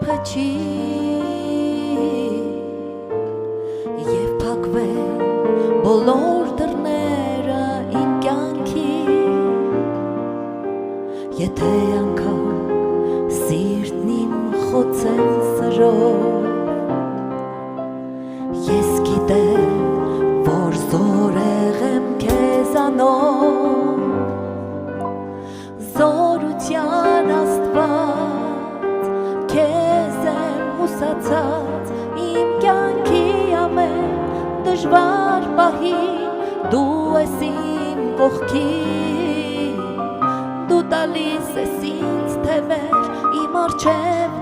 փչի եւ փակվեն բոլոր դռները իմ կյանքի եթե անգամ սիրտն իմ խոցեն սրով ես գիտեմ որ զորեղ եմ քեզանով զորության Աստված քեզ եմ հուսացած իմ կյանքի ամեն դժվար պահի դու ես իմ կողքին դու տալիս ես ինձ թևեր իմ առջև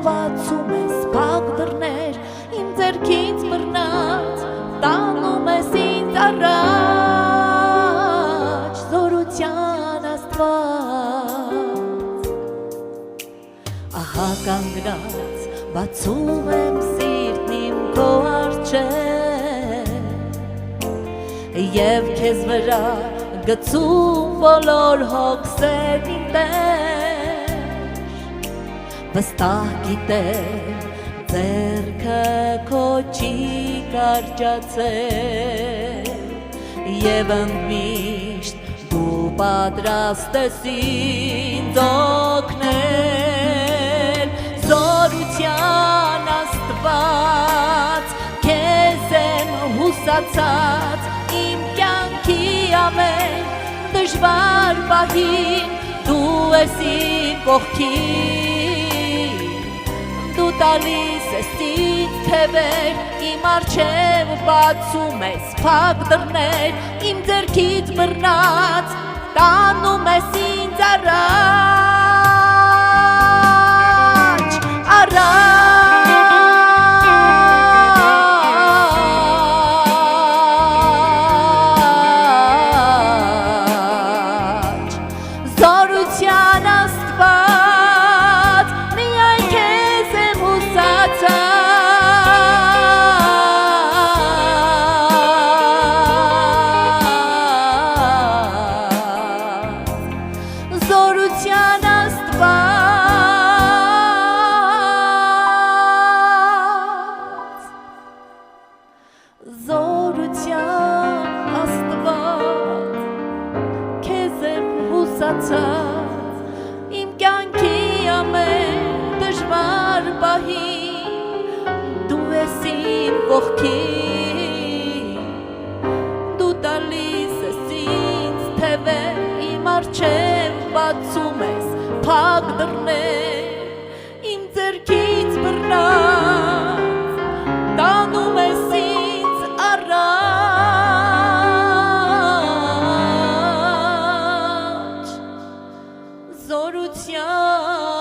բացում ես փակ դռներ իմ ձեռքից բռնած տանում ես ինձ առաջ զորության Աստված ահա կանգնած բացում եմ սիրտն իմ քո առջև եւ քեզ վրա գցում բոլոր հոգսեր իմ տեր վստահ գիտեմ ձեռքը քո չի կարճացել եւ ընդմիշտ դու պատրաստ ես ինձ օգնել զորության Աստված քեզ եմ հուսացած իմ կյանքի ամեն դժվար պահին դու ես իմ կողքին դու տալիս ես ինձ թևեր իմ առջև բացում ես փակ դռներ իմ ձեռքից բռնած տանում ես ինձ առաջ զորության Աստված միայն քեզ եմ հուսացած զորության Աստված զորության Աստված քեզ եմ հուսացած իմ կյանքի ամեն դժվար պահին դու ես իմ կողքին դու տալիս ես ինձ թևեր իմ առջև բացում ես փակ դռներ իմ ձեռքից բռնած տանում ես ինձ առաջ զորության